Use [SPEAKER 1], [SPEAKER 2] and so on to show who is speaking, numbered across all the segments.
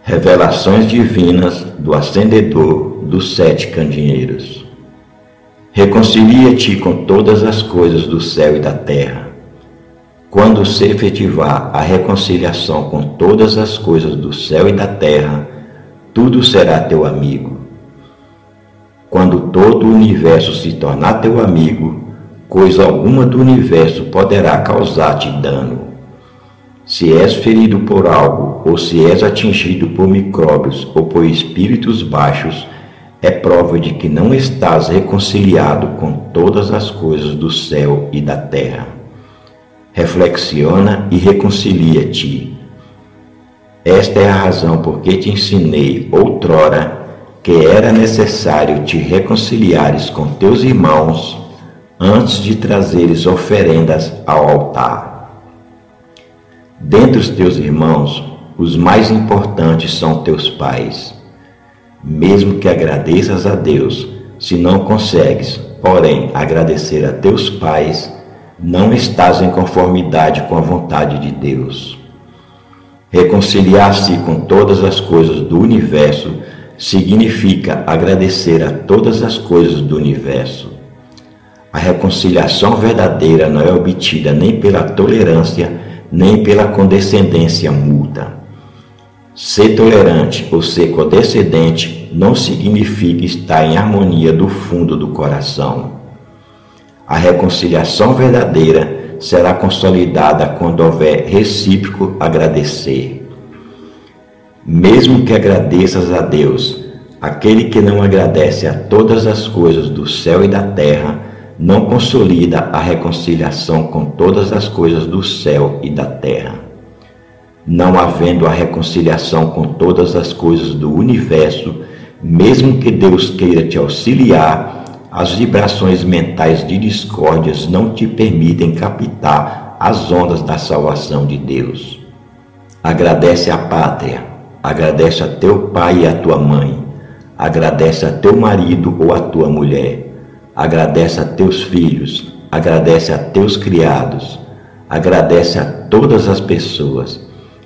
[SPEAKER 1] Revelações divinas do acendedor dos 7 candeeiros. Reconcilia-te com todas as coisas do céu e da terra. Quando se efetivar a reconciliação com todas as coisas do céu e da terra, tudo será teu amigo. Quando todo o universo se tornar teu amigo, coisa alguma do universo poderá causar-te dano. Se és ferido por algo, ou se és atingido por micróbios ou por espíritos baixos, é prova de que não estás reconciliado com todas as coisas do céu e da terra. Reflexiona e reconcilia-te. Esta é a razão por que te ensinei outrora que era necessário te reconciliares com teus irmãos antes de trazeres oferendas ao altar. Dentre os teus irmãos, os mais importantes são teus pais. Mesmo que agradeças a Deus, se não consegues, porém, agradecer a teus pais, não estás em conformidade com a vontade de Deus. Reconciliar-se com todas as coisas do universo significa agradecer a todas as coisas do universo. A reconciliação verdadeira não é obtida nem pela tolerância, nem pela condescendência mútua. Ser tolerante ou ser condescendente não significa estar em harmonia do fundo do coração. A reconciliação verdadeira será consolidada quando houver recíproco agradecer. Mesmo que agradeças a Deus, aquele que não agradece a todas as coisas do céu e da terra não consolida a reconciliação com todas as coisas do céu e da terra. Não havendo a reconciliação com todas as coisas do universo, mesmo que Deus queira te auxiliar, as vibrações mentais de discórdias não te permitem captar as ondas da salvação de Deus. Agradece à pátria, agradece a teu pai e a tua mãe, agradece a teu marido ou a tua mulher, agradece a teus filhos, agradece a teus criados, agradece a todas as pessoas,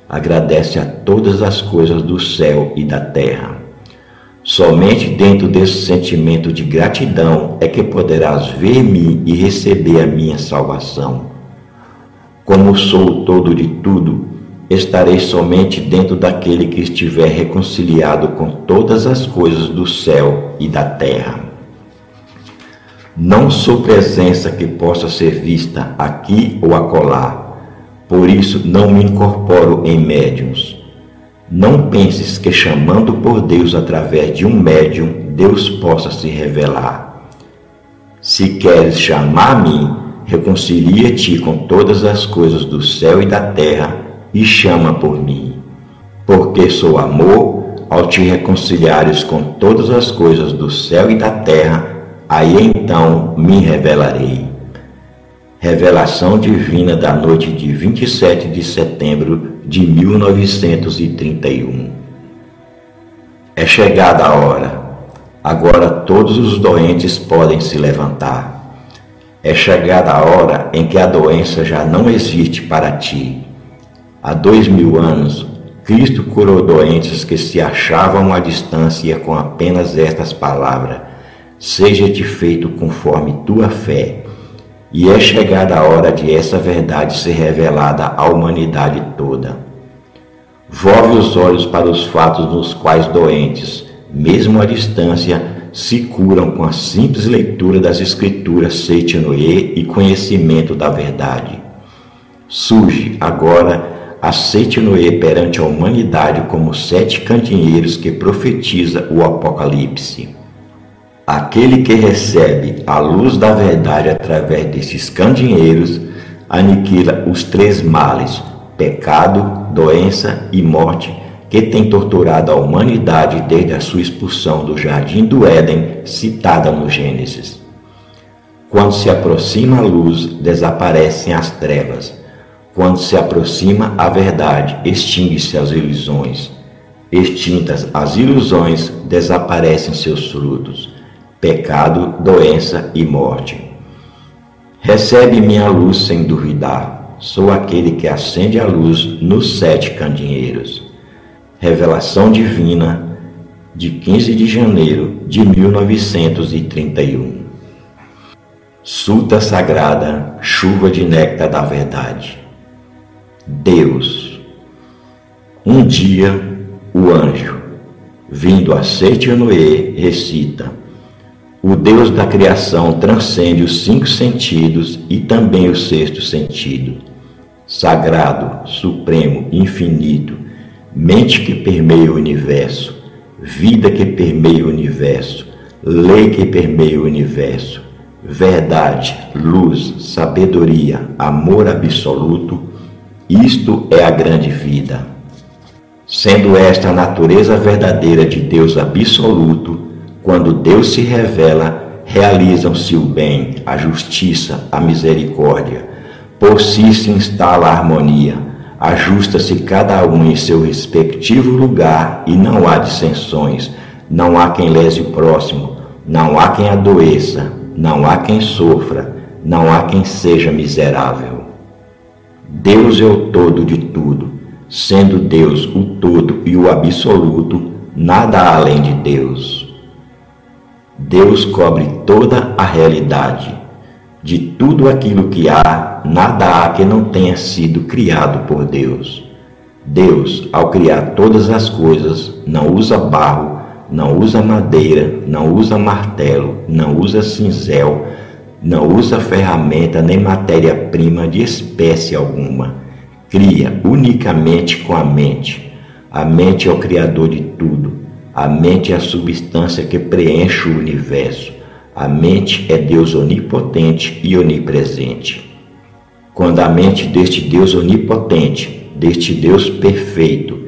[SPEAKER 1] agradece a todas as coisas do céu e da terra. Somente dentro desse sentimento de gratidão é que poderás ver-me e receber a minha salvação. Como sou o todo de tudo, estarei somente dentro daquele que estiver reconciliado com todas as coisas do céu e da terra. Não sou presença que possa ser vista aqui ou acolá, por isso não me incorporo em médiuns. Não penses que chamando por Deus através de um médium, Deus possa se revelar. Se queres chamar a mim, reconcilia-te com todas as coisas do céu e da terra e chama por mim. Porque sou amor, ao te reconciliares com todas as coisas do céu e da terra, aí então me revelarei. Revelação divina da noite de 27 de setembro de 1931. É chegada a hora. Agora todos os doentes podem se levantar. É chegada a hora em que a doença já não existe para ti. Há 2000 anos, Cristo curou doentes que se achavam à distância com apenas estas palavras: seja-te feito conforme tua fé. E é chegada a hora de essa verdade ser revelada à humanidade toda. Volve os olhos para os fatos nos quais doentes, mesmo à distância, se curam com a simples leitura das Escrituras Seitinoye e conhecimento da verdade. Surge agora a Seitinoye perante a humanidade como 7 candeeiros que profetiza o Apocalipse. Aquele que recebe a luz da verdade através desses candeeiros aniquila os 3 males, pecado, doença e morte, que tem torturado a humanidade desde a sua expulsão do Jardim do Éden, citada no Gênesis. Quando se aproxima a luz, desaparecem as trevas. Quando se aproxima a verdade, extingue-se as ilusões. Extintas as ilusões, desaparecem seus frutos: pecado, doença e morte. Recebe minha luz sem duvidar. Sou aquele que acende a luz nos 7 candeeiros. Revelação Divina, de 15 de janeiro de 1931. Suta Sagrada, chuva de néctar da verdade. Deus. Um dia, o anjo, vindo a Seite-Noé, recita: o Deus da criação transcende os 5 sentidos e também o 6º sentido. Sagrado, supremo, infinito, mente que permeia o universo, vida que permeia o universo, lei que permeia o universo, verdade, luz, sabedoria, amor absoluto, isto é a grande vida. Sendo esta a natureza verdadeira de Deus absoluto, quando Deus se revela, realizam-se o bem, a justiça, a misericórdia. Por si se instala a harmonia, ajusta-se cada um em seu respectivo lugar e não há dissensões, não há quem lese o próximo, não há quem adoeça, não há quem sofra, não há quem seja miserável. Deus é o todo de tudo, sendo Deus o todo e o absoluto, nada há além de Deus. Deus cobre toda a realidade. De tudo aquilo que há, nada há que não tenha sido criado por Deus. Deus, ao criar todas as coisas, não usa barro, não usa madeira, não usa martelo, não usa cinzel, não usa ferramenta nem matéria-prima de espécie alguma. Cria unicamente com a mente. A mente é o criador de tudo. A mente é a substância que preenche o universo. A mente é Deus onipotente e onipresente. Quando a mente deste Deus onipotente, deste Deus perfeito,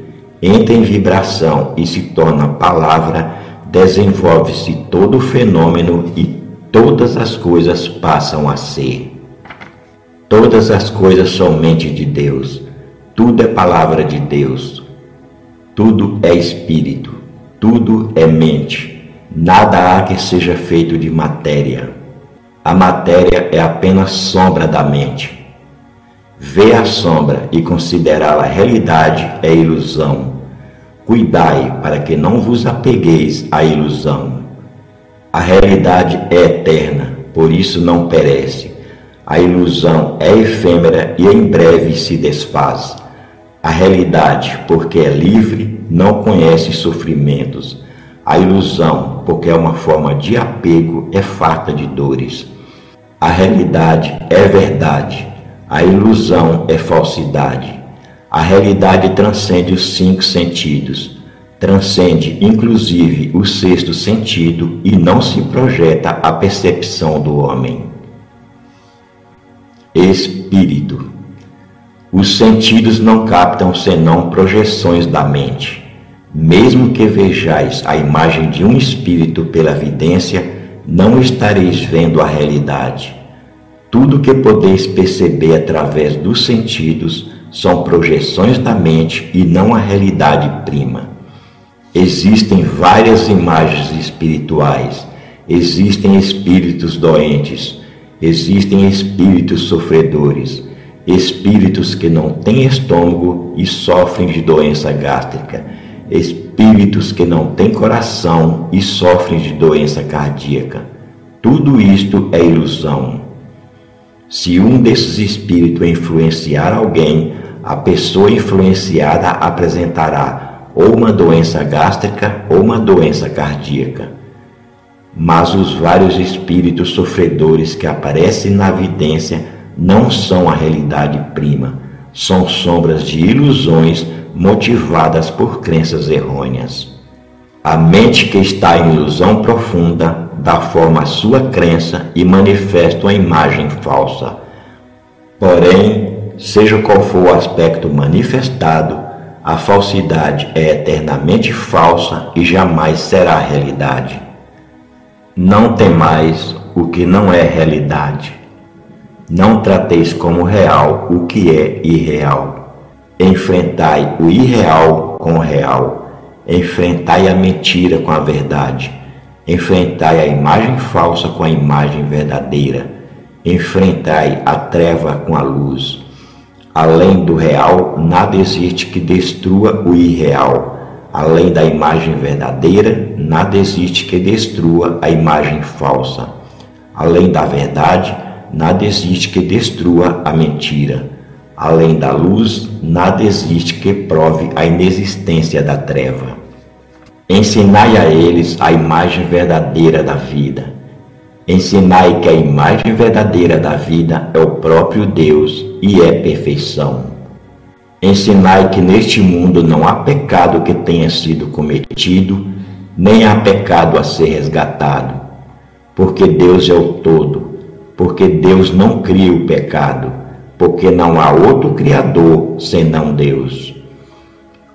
[SPEAKER 1] entra em vibração e se torna palavra, desenvolve-se todo o fenômeno e todas as coisas passam a ser. Todas as coisas são mente de Deus. Tudo é palavra de Deus. Tudo é espírito. Tudo é mente, nada há que seja feito de matéria. A matéria é apenas sombra da mente. Ver a sombra e considerá-la realidade é ilusão. Cuidai para que não vos apegueis à ilusão. A realidade é eterna, por isso não perece. A ilusão é efêmera e em breve se desfaz. A realidade, porque é livre, não conhece sofrimentos. A ilusão, porque é uma forma de apego, é farta de dores. A realidade é verdade. A ilusão é falsidade. A realidade transcende os 5 sentidos. Transcende, inclusive, o 6º sentido e não se projeta à percepção do homem. Espírito. Os sentidos não captam senão projeções da mente. Mesmo que vejais a imagem de um espírito pela vidência, não estareis vendo a realidade. Tudo que podeis perceber através dos sentidos são projeções da mente e não a realidade prima. Existem várias imagens espirituais, existem espíritos doentes, existem espíritos sofredores, espíritos que não têm estômago e sofrem de doença gástrica, espíritos que não têm coração e sofrem de doença cardíaca. Tudo isto é ilusão. Se um desses espíritos influenciar alguém, a pessoa influenciada apresentará ou uma doença gástrica ou uma doença cardíaca. Mas os vários espíritos sofredores que aparecem na vidência não são a realidade prima, são sombras de ilusões motivadas por crenças errôneas. A mente que está em ilusão profunda dá forma à sua crença e manifesta uma imagem falsa. Porém, seja qual for o aspecto manifestado, a falsidade é eternamente falsa e jamais será realidade. Não temais o que não é realidade. Não trateis como real o que é irreal. Enfrentai o irreal com o real. Enfrentai a mentira com a verdade. Enfrentai a imagem falsa com a imagem verdadeira. Enfrentai a treva com a luz. Além do real, nada existe que destrua o irreal. Além da imagem verdadeira, nada existe que destrua a imagem falsa. Além da verdade, nada existe que destrua a mentira. Além da luz, nada existe que prove a inexistência da treva. Ensinai a eles a imagem verdadeira da vida. Ensinai que a imagem verdadeira da vida é o próprio Deus e é perfeição. Ensinai que neste mundo não há pecado que tenha sido cometido, nem há pecado a ser resgatado, porque Deus é o todo, porque Deus não cria o pecado, porque não há outro Criador senão Deus.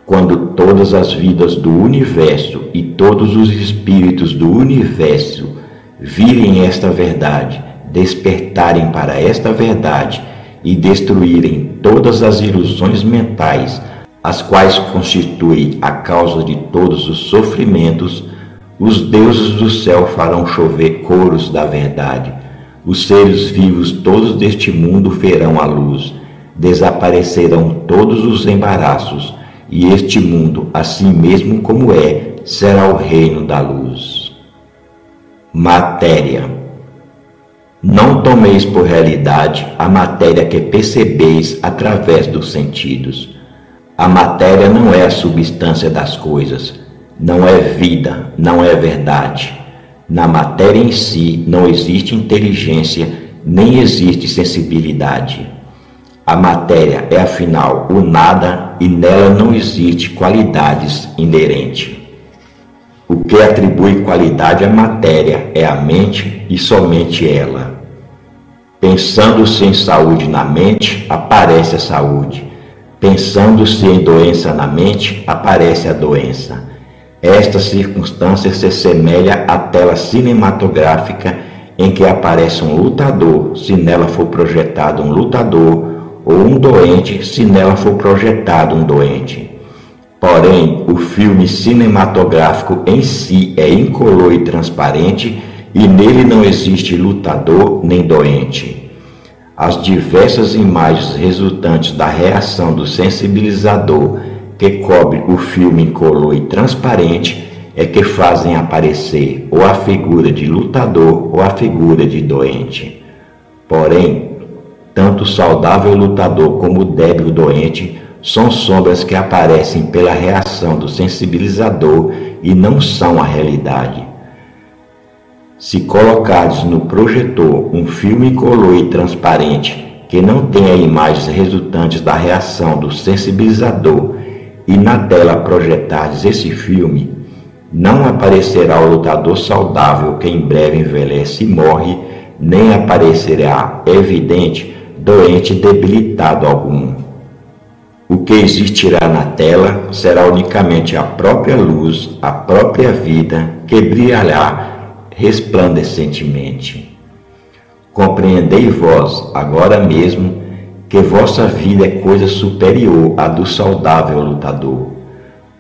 [SPEAKER 1] Quando todas as vidas do universo e todos os espíritos do universo virem esta verdade, despertarem para esta verdade e destruírem todas as ilusões mentais, as quais constituem a causa de todos os sofrimentos, os deuses do céu farão chover coros da verdade. Os seres vivos todos deste mundo verão a luz, desaparecerão todos os embaraços, e este mundo, assim mesmo como é, será o reino da luz. Matéria. Não tomeis por realidade a matéria que percebeis através dos sentidos. A matéria não é a substância das coisas, não é vida, não é verdade. Na matéria em si não existe inteligência, nem existe sensibilidade. A matéria é, afinal, o nada e nela não existe qualidades inerentes. O que atribui qualidade à matéria é a mente e somente ela. Pensando-se em saúde na mente, aparece a saúde. Pensando-se em doença na mente, aparece a doença. Esta circunstância se assemelha à tela cinematográfica em que aparece um lutador, se nela for projetado um lutador, ou um doente, se nela for projetado um doente. Porém, o filme cinematográfico em si é incolor e transparente e nele não existe lutador nem doente. As diversas imagens resultantes da reação do sensibilizador que cobre o filme incolor e transparente é que fazem aparecer ou a figura de lutador ou a figura de doente. Porém, tanto o saudável lutador como o débil doente são sombras que aparecem pela reação do sensibilizador e não são a realidade. Se colocares no projetor um filme incolor e transparente que não tenha imagens resultantes da reação do sensibilizador e na tela projetares esse filme, não aparecerá o lutador saudável que em breve envelhece e morre, nem aparecerá, evidente, doente debilitado algum. O que existirá na tela será unicamente a própria luz, a própria vida, que brilhará resplandecentemente. Compreendei vós, agora mesmo, que vossa vida é coisa superior à do saudável lutador.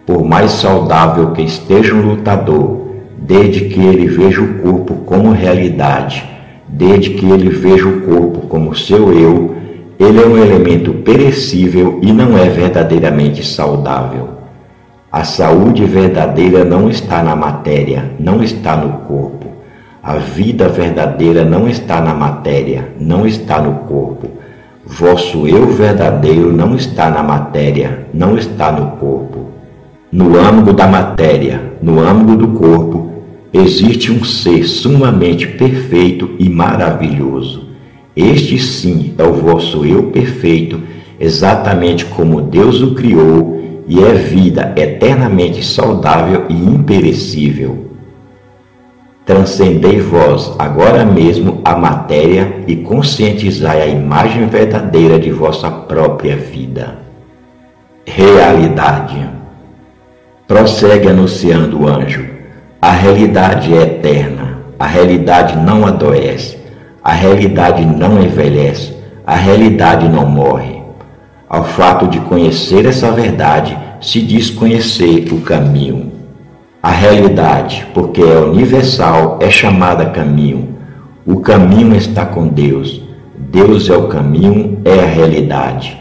[SPEAKER 1] Por mais saudável que esteja um lutador, desde que ele veja o corpo como realidade, desde que ele veja o corpo como seu eu, ele é um elemento perecível e não é verdadeiramente saudável. A saúde verdadeira não está na matéria, não está no corpo. A vida verdadeira não está na matéria, não está no corpo. Vosso eu verdadeiro não está na matéria, não está no corpo. No âmago da matéria, no âmago do corpo, existe um ser sumamente perfeito e maravilhoso. Este sim é o vosso eu perfeito, exatamente como Deus o criou, e é vida eternamente saudável e imperecível. Transcendei vós agora mesmo a matéria e conscientizai a imagem verdadeira de vossa própria vida. Realidade. Prossegue anunciando o anjo. A realidade é eterna, a realidade não adoece, a realidade não envelhece, a realidade não morre. Ao fato de conhecer essa verdade, se diz conhecer o caminho. A realidade, porque é universal, é chamada caminho. O caminho está com Deus. Deus é o caminho, é a realidade.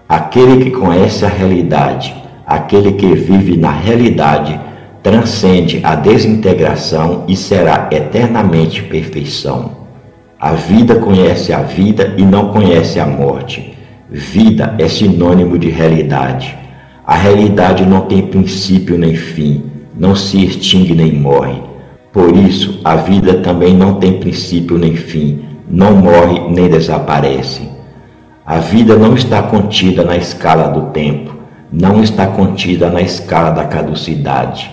[SPEAKER 1] Aquele que conhece a realidade, Aquele que vive na realidade transcende a desintegração e será eternamente perfeição. A vida conhece a vida e não conhece a morte. Vida é sinônimo de realidade. A realidade não tem princípio nem fim, não se extingue nem morre. Por isso, a vida também não tem princípio nem fim, não morre nem desaparece. A vida não está contida na escala do tempo, não está contida na escala da caducidade.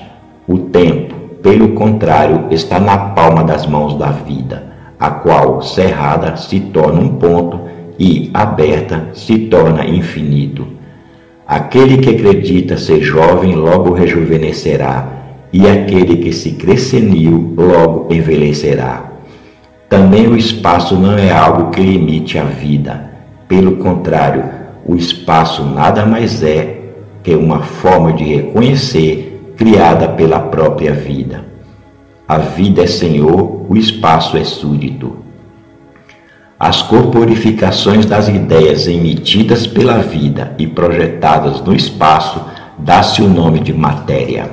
[SPEAKER 1] O tempo, pelo contrário, está na palma das mãos da vida, a qual, cerrada, se torna um ponto e, aberta, se torna infinito. Aquele que acredita ser jovem logo rejuvenescerá, e aquele que se crê senil logo envelhecerá. Também o espaço não é algo que limite a vida. Pelo contrário, o espaço nada mais é que uma forma de reconhecer criada pela própria vida. A vida é senhor, o espaço é súdito. As corporificações das ideias emitidas pela vida e projetadas no espaço dá-se o nome de matéria.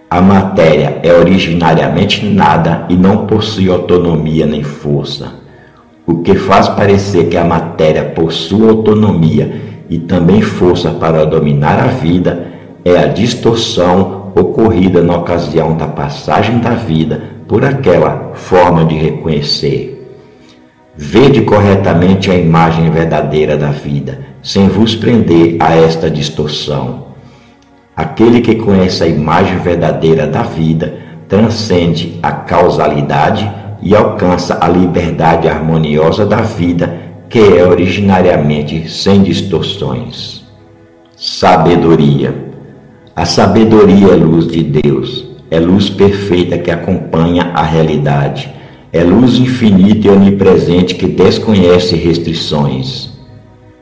[SPEAKER 1] A matéria é originariamente nada e não possui autonomia nem força. O que faz parecer que a matéria possui autonomia e também força para dominar a vida é a distorção ocorrida na ocasião da passagem da vida por aquela forma de reconhecer. Vede corretamente a imagem verdadeira da vida, sem vos prender a esta distorção. Aquele que conhece a imagem verdadeira da vida transcende a causalidade e alcança a liberdade harmoniosa da vida, que é originariamente sem distorções. Sabedoria. A sabedoria é luz de Deus, é luz perfeita que acompanha a realidade, é luz infinita e onipresente que desconhece restrições.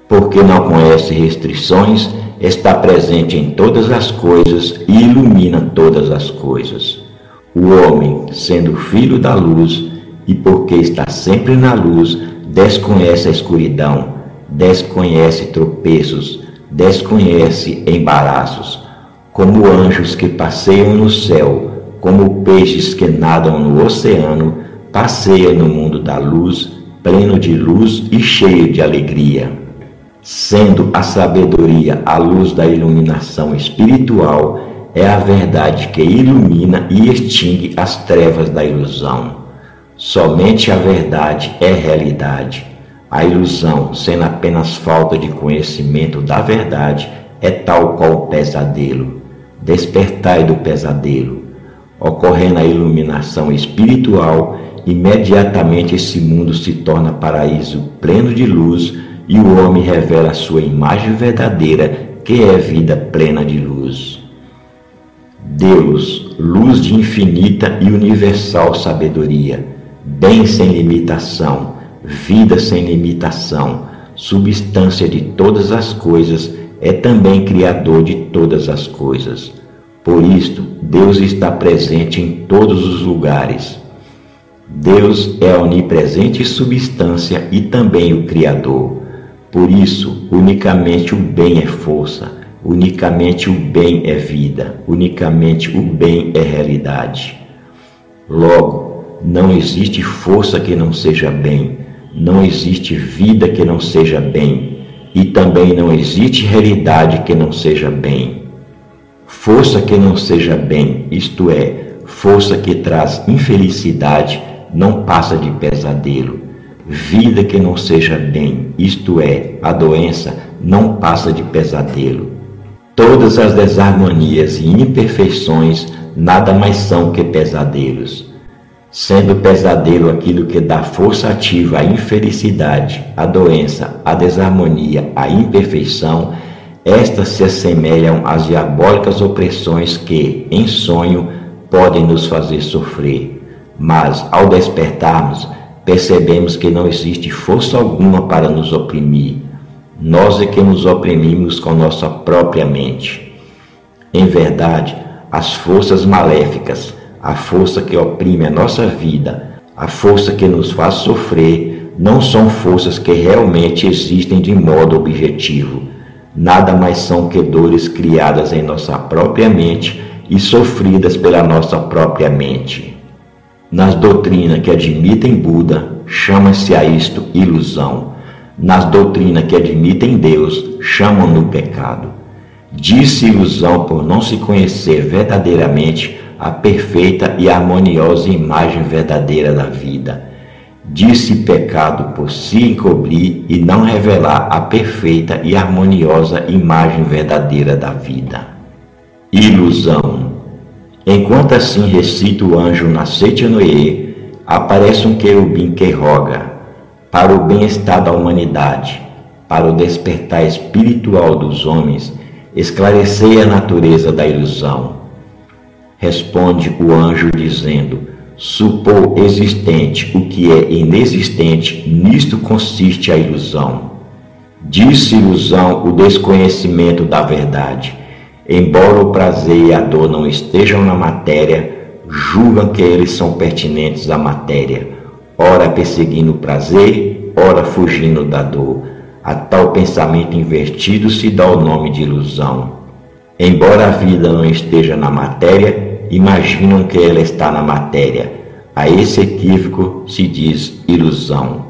[SPEAKER 1] Porque não conhece restrições, está presente em todas as coisas e ilumina todas as coisas. O homem, sendo filho da luz, e porque está sempre na luz, desconhece a escuridão, desconhece tropeços, desconhece embaraços, como anjos que passeiam no céu, como peixes que nadam no oceano, passeia no mundo da luz, pleno de luz e cheio de alegria. Sendo a sabedoria a luz da iluminação espiritual, é a verdade que ilumina e extingue as trevas da ilusão. Somente a verdade é realidade. A ilusão, sendo apenas falta de conhecimento da verdade, é tal qual o pesadelo. Despertai do pesadelo. Ocorrendo a iluminação espiritual, imediatamente esse mundo se torna paraíso pleno de luz, e o homem revela a sua imagem verdadeira, que é vida plena de luz. Deus, luz de infinita e universal sabedoria, bem sem limitação, vida sem limitação, substância de todas as coisas, é também Criador de todas as coisas. Por isto, Deus está presente em todos os lugares. Deus é a onipresente substância e também o Criador. Por isso, unicamente o bem é força, unicamente o bem é vida, unicamente o bem é realidade. Logo, não existe força que não seja bem, não existe vida que não seja bem, e também não existe realidade que não seja bem. Força que não seja bem, isto é, força que traz infelicidade, não passa de pesadelo. Vida que não seja bem, isto é, a doença, não passa de pesadelo. Todas as desarmonias e imperfeições nada mais são que pesadelos. Sendo pesadelo aquilo que dá força ativa à infelicidade, à doença, à desarmonia, à imperfeição, estas se assemelham às diabólicas opressões que, em sonho, podem nos fazer sofrer. Mas, ao despertarmos, percebemos que não existe força alguma para nos oprimir. Nós é que nos oprimimos com nossa própria mente. Em verdade, as forças maléficas, a força que oprime a nossa vida, a força que nos faz sofrer, não são forças que realmente existem de modo objetivo. nada mais são que dores criadas em nossa própria mente e sofridas pela nossa própria mente. Nas doutrinas que admitem Buda, chama-se a isto ilusão. Nas doutrinas que admitem Deus, chamam-no pecado. Diz-se ilusão por não se conhecer verdadeiramente a perfeita e harmoniosa imagem verdadeira da vida. Diz-se pecado por se encobrir e não revelar a perfeita e harmoniosa imagem verdadeira da vida. Ilusão. Enquanto assim recita o anjo na Seitianoye, aparece um querubim que roga, para o bem-estar da humanidade, para o despertar espiritual dos homens, esclarecei a natureza da ilusão. Responde o anjo dizendo: supor existente o que é inexistente, nisto consiste a ilusão. Diz-se ilusão o desconhecimento da verdade. Embora o prazer e a dor não estejam na matéria, julgam que eles são pertinentes à matéria, ora perseguindo o prazer, ora fugindo da dor. A tal pensamento invertido se dá o nome de ilusão. Embora a vida não esteja na matéria, imaginam que ela está na matéria. A esse equívoco se diz ilusão.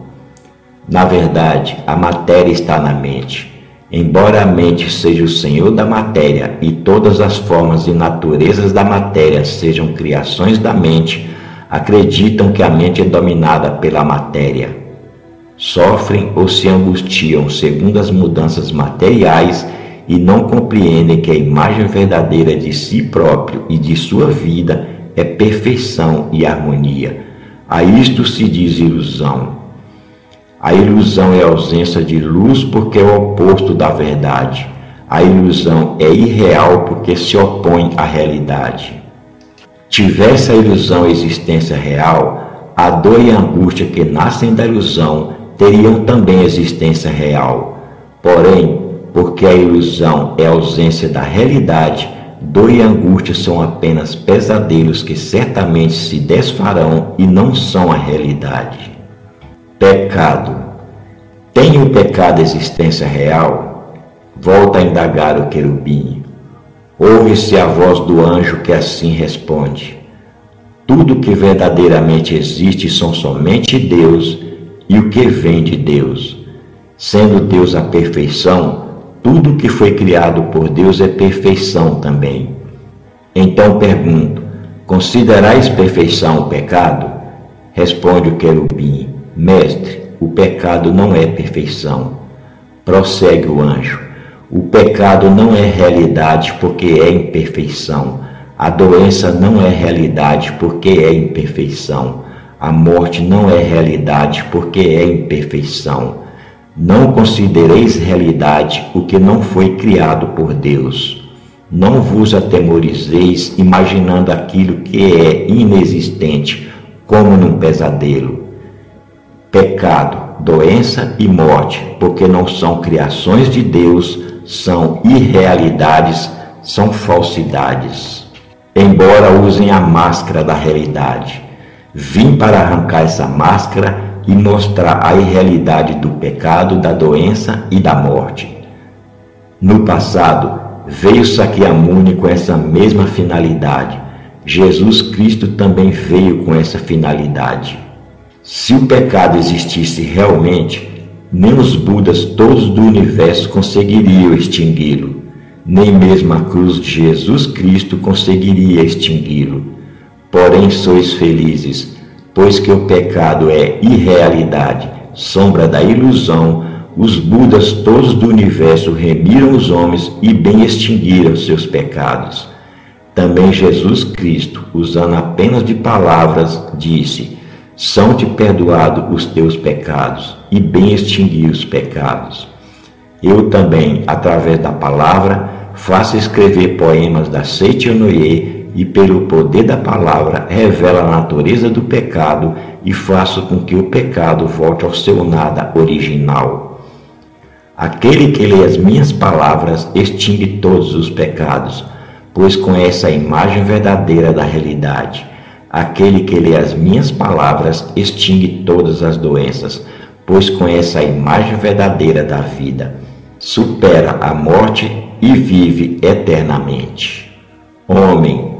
[SPEAKER 1] Na verdade, a matéria está na mente. Embora a mente seja o senhor da matéria e todas as formas e naturezas da matéria sejam criações da mente, acreditam que a mente é dominada pela matéria. Sofrem ou se angustiam segundo as mudanças materiais e não compreendem que a imagem verdadeira de si próprio e de sua vida é perfeição e harmonia. A isto se diz ilusão. A ilusão é a ausência de luz porque é o oposto da verdade. A ilusão é irreal porque se opõe à realidade. Tivesse a ilusão existência real, a dor e a angústia que nascem da ilusão teriam também existência real. Porém, porque a ilusão é a ausência da realidade, dor e angústia são apenas pesadelos que certamente se desfarão e não são a realidade. Pecado. Tem o pecado existência real? Volta a indagar o querubim. Ouve-se a voz do anjo que assim responde: tudo que verdadeiramente existe são somente Deus e o que vem de Deus. Sendo Deus a perfeição, tudo que foi criado por Deus é perfeição também. Então pergunto: considerais perfeição o pecado? Responde o querubim: mestre, o pecado não é perfeição. Prossegue o anjo: o pecado não é realidade porque é imperfeição. A doença não é realidade porque é imperfeição. A morte não é realidade porque é imperfeição. Não considereis realidade o que não foi criado por Deus. Não vos atemorizeis imaginando aquilo que é inexistente, como num pesadelo. Pecado, doença e morte, porque não são criações de Deus, são irrealidades, são falsidades. Embora usem a máscara da realidade, vim para arrancar essa máscara e mostrar a irrealidade do pecado, da doença e da morte. No passado, veio Sakyamuni com essa mesma finalidade. Jesus Cristo também veio com essa finalidade. Se o pecado existisse realmente, nem os Budas todos do universo conseguiriam extingui-lo, nem mesmo a cruz de Jesus Cristo conseguiria extingui-lo. Porém sois felizes, pois que o pecado é irrealidade, sombra da ilusão. Os Budas todos do universo remiram os homens e bem extinguiram seus pecados. Também Jesus Cristo, usando apenas de palavras, disse: são-te perdoados os teus pecados, e bem extingui os pecados. Eu também, através da palavra, faço escrever poemas da Seitianoye e pelo poder da palavra revela a natureza do pecado e faço com que o pecado volte ao seu nada original. Aquele que lê as minhas palavras extingue todos os pecados, pois conhece a imagem verdadeira da realidade. Aquele que lê as minhas palavras extingue todas as doenças, pois conhece a imagem verdadeira da vida. supera a morte e vive eternamente. Homem,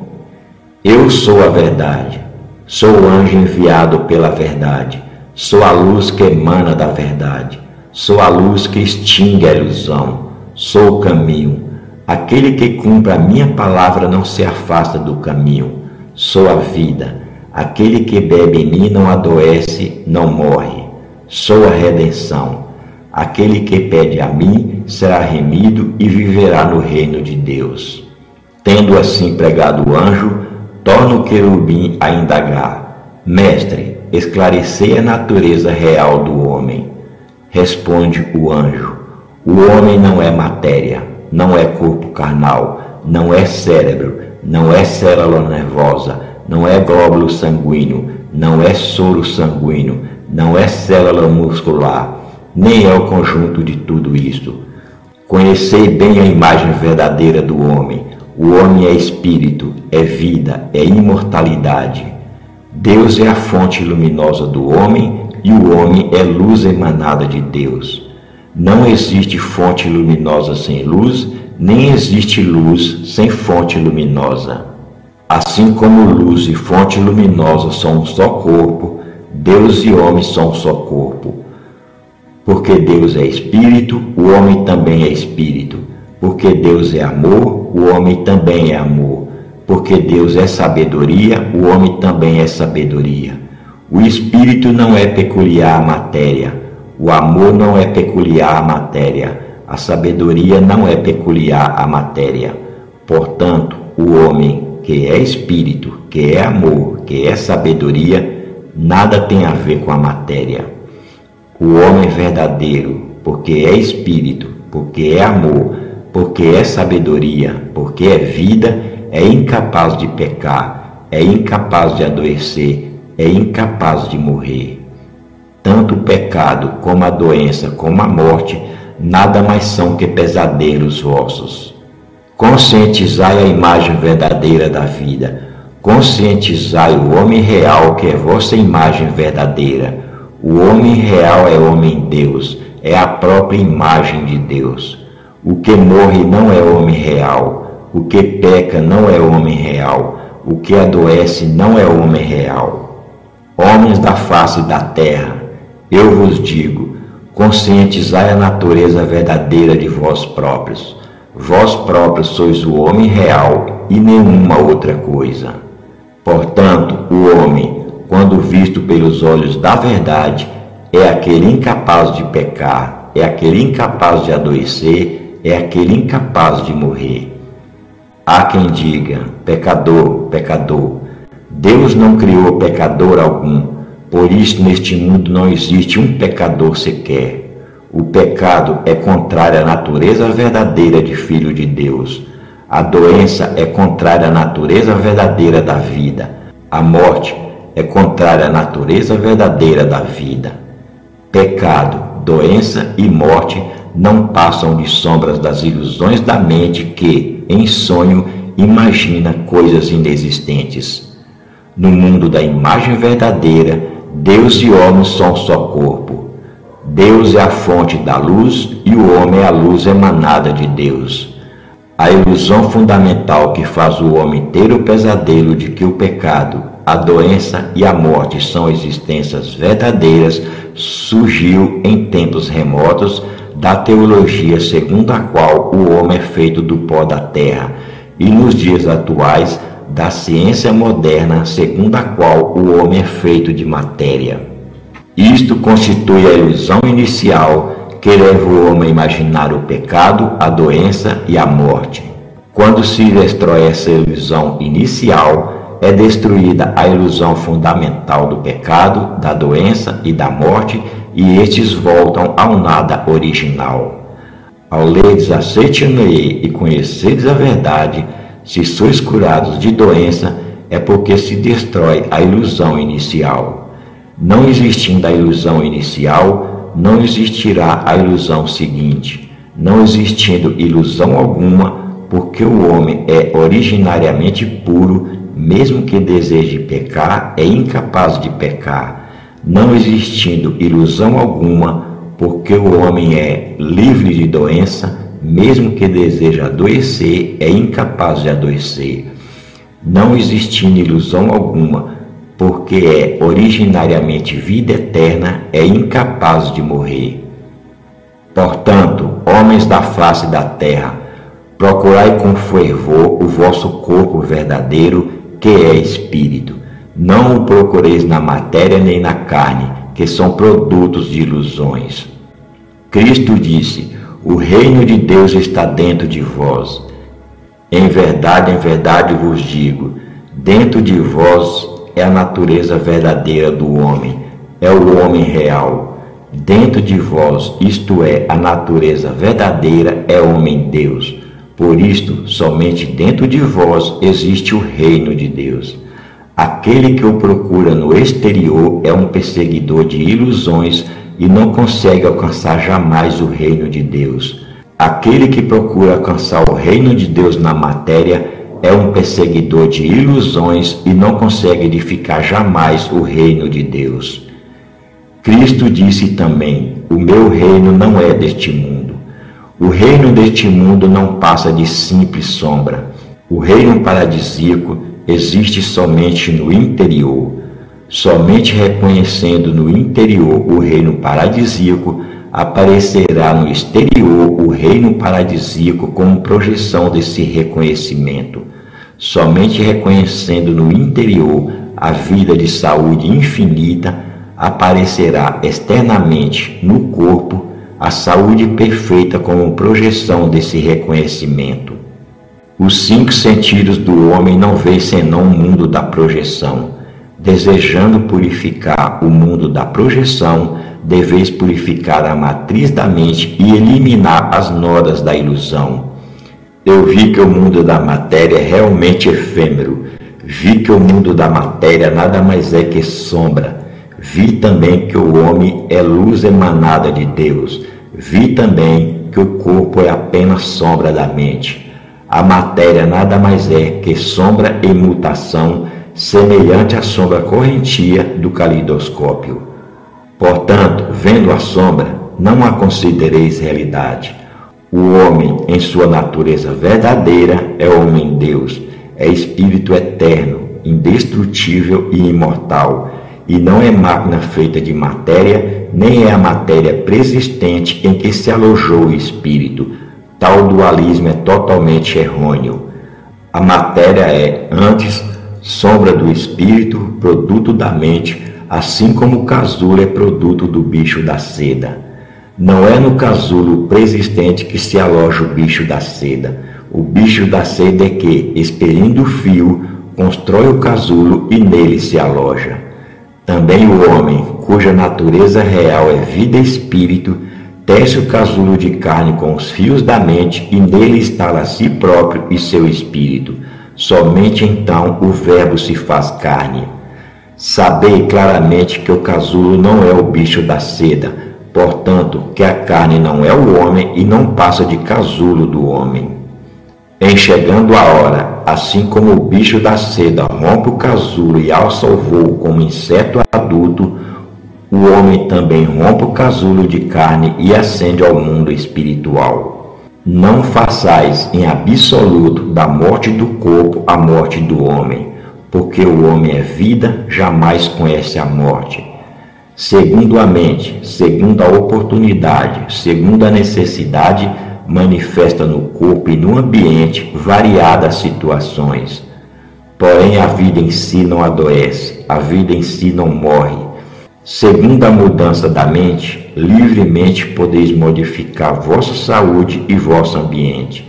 [SPEAKER 1] eu sou a verdade, sou o anjo enviado pela verdade, sou a luz que emana da verdade, sou a luz que extingue a ilusão, sou o caminho. Aquele que cumpre a minha palavra não se afasta do caminho. Sou a vida. Aquele que bebe em mim não adoece, não morre. Sou a redenção. Aquele que pede a mim será remido e viverá no reino de Deus. Tendo assim pregado o anjo, torna o querubim a indagar: Mestre, esclarecei a natureza real do homem. Responde o anjo: o homem não é matéria, não é corpo carnal, não é cérebro, não é célula nervosa, não é glóbulo sanguíneo, não é soro sanguíneo, não é célula muscular, nem é o conjunto de tudo isto. Conhecei bem a imagem verdadeira do homem. O homem é espírito, é vida, é imortalidade. Deus é a fonte luminosa do homem e o homem é luz emanada de Deus. Não existe fonte luminosa sem luz, nem existe luz sem fonte luminosa. Assim como luz e fonte luminosa são um só corpo, Deus e homem são um só corpo. Porque Deus é espírito, o homem também é espírito. Porque Deus é amor, o homem também é amor. Porque Deus é sabedoria, o homem também é sabedoria. O espírito não é peculiar à matéria. O amor não é peculiar à matéria, a sabedoria não é peculiar à matéria. Portanto, o homem que é espírito, que é amor, que é sabedoria, nada tem a ver com a matéria. O homem verdadeiro, porque é espírito, porque é amor, porque é sabedoria, porque é vida, é incapaz de pecar, é incapaz de adoecer, é incapaz de morrer. Tanto o pecado, como a doença, como a morte, nada mais são que pesadelos vossos. Conscientizai a imagem verdadeira da vida. Conscientizai o homem real, que é vossa imagem verdadeira. O homem real é homem Deus, é a própria imagem de Deus. O que morre não é homem real. O que peca não é homem real. O que adoece não é homem real. Homens da face da terra, eu vos digo, conscientizai a natureza verdadeira de vós próprios. Vós próprios sois o homem real e nenhuma outra coisa. Portanto, o homem, quando visto pelos olhos da verdade, é aquele incapaz de pecar, é aquele incapaz de adoecer, é aquele incapaz de morrer. Há quem diga: pecador, pecador. Deus não criou pecador algum. Por isso, neste mundo não existe um pecador sequer. O pecado é contrário à natureza verdadeira de Filho de Deus. A doença é contrária à natureza verdadeira da vida. A morte é contrária à natureza verdadeira da vida. Pecado, doença e morte não passam de sombras das ilusões da mente que, em sonho, imagina coisas inexistentes. No mundo da imagem verdadeira, Deus e homem são um só corpo. Deus é a fonte da luz e o homem é a luz emanada de Deus. A ilusão fundamental que faz o homem ter o pesadelo de que o pecado, a doença e a morte são existências verdadeiras surgiu em tempos remotos da teologia segundo a qual o homem é feito do pó da terra e nos dias atuais da ciência moderna, segundo a qual o homem é feito de matéria. Isto constitui a ilusão inicial que leva o homem a imaginar o pecado, a doença e a morte. Quando se destrói essa ilusão inicial, é destruída a ilusão fundamental do pecado, da doença e da morte, e estes voltam ao nada original. Ao lerdes a Seitanei e conheceres a verdade, se sois curados de doença, é porque se destrói a ilusão inicial. Não existindo a ilusão inicial, não existirá a ilusão seguinte. Não existindo ilusão alguma, porque o homem é originariamente puro, mesmo que deseje pecar, é incapaz de pecar. Não existindo ilusão alguma, porque o homem é livre de doença, mesmo que deseje adoecer, é incapaz de adoecer, não existindo ilusão alguma, porque é originariamente vida eterna, é incapaz de morrer. Portanto, homens da face da terra, procurai com fervor o vosso corpo verdadeiro, que é espírito. Não o procureis na matéria nem na carne, que são produtos de ilusões. Cristo disse: o reino de Deus está dentro de vós. Em verdade vos digo, dentro de vós é a natureza verdadeira do homem, é o homem real. Dentro de vós, isto é, a natureza verdadeira, é homem-deus. Por isto, somente dentro de vós existe o reino de Deus. Aquele que o procura no exterior é um perseguidor de ilusões e não consegue alcançar jamais o reino de Deus. Aquele que procura alcançar o reino de Deus na matéria é um perseguidor de ilusões e não consegue edificar jamais o reino de Deus. Cristo disse também: o meu reino não é deste mundo. O reino deste mundo não passa de simples sombra. O reino paradisíaco existe somente no interior. Somente reconhecendo no interior o reino paradisíaco, aparecerá no exterior o reino paradisíaco como projeção desse reconhecimento. Somente reconhecendo no interior a vida de saúde infinita, aparecerá externamente no corpo a saúde perfeita como projeção desse reconhecimento. Os 5 sentidos do homem não veem senão o mundo da projeção. Desejando purificar o mundo da projeção, deveis purificar a matriz da mente e eliminar as nodas da ilusão. Eu vi que o mundo da matéria é realmente efêmero. Vi que o mundo da matéria nada mais é que sombra. Vi também que o homem é luz emanada de Deus. Vi também que o corpo é apenas sombra da mente. A matéria nada mais é que sombra em mutação, semelhante à sombra correntia do caleidoscópio. Portanto, vendo a sombra, não a considereis realidade. O homem, em sua natureza verdadeira, é homem-deus, é espírito eterno, indestrutível e imortal, e não é máquina feita de matéria, nem é a matéria preexistente em que se alojou o espírito. Tal dualismo é totalmente errôneo. A matéria é, antes, sombra do espírito, produto da mente, assim como o casulo é produto do bicho da seda. Não é no casulo preexistente que se aloja o bicho da seda. O bicho da seda é que, expelindo o fio, constrói o casulo e nele se aloja. Também o homem, cuja natureza real é vida e espírito, tece o casulo de carne com os fios da mente e nele instala a si próprio e seu espírito. Somente então o verbo se faz carne. Sabei claramente que o casulo não é o bicho da seda, portanto, que a carne não é o homem e não passa de casulo do homem. Em chegando a hora, assim como o bicho da seda rompe o casulo e alça o voo como inseto adulto, o homem também rompe o casulo de carne e ascende ao mundo espiritual. Não façais em absoluto da morte do corpo a morte do homem, porque o homem é vida, jamais conhece a morte. Segundo a mente, segundo a oportunidade, segundo a necessidade, manifesta no corpo e no ambiente variadas situações. Porém, a vida em si não adoece, a vida em si não morre. Segundo a mudança da mente, livremente podeis modificar vossa saúde e vosso ambiente.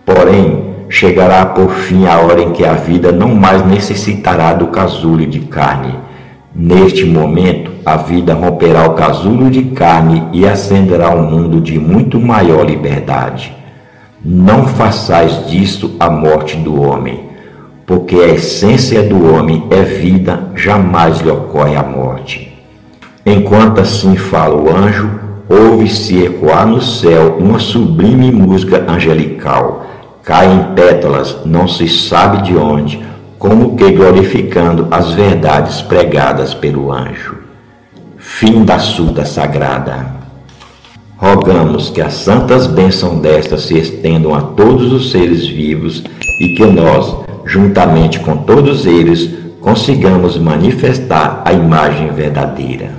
[SPEAKER 1] Porém, chegará por fim a hora em que a vida não mais necessitará do casulo de carne. Neste momento, a vida romperá o casulo de carne e ascenderá ao mundo de muito maior liberdade. Não façais disso a morte do homem, porque a essência do homem é vida, jamais lhe ocorre a morte. Enquanto assim fala o anjo, ouve-se ecoar no céu uma sublime música angelical. Cai em pétalas, não se sabe de onde, como que glorificando as verdades pregadas pelo anjo. Fim da Suta Sagrada. rogamos que as santas bênçãos destas se estendam a todos os seres vivos e que nós, juntamente com todos eles, consigamos manifestar a imagem verdadeira.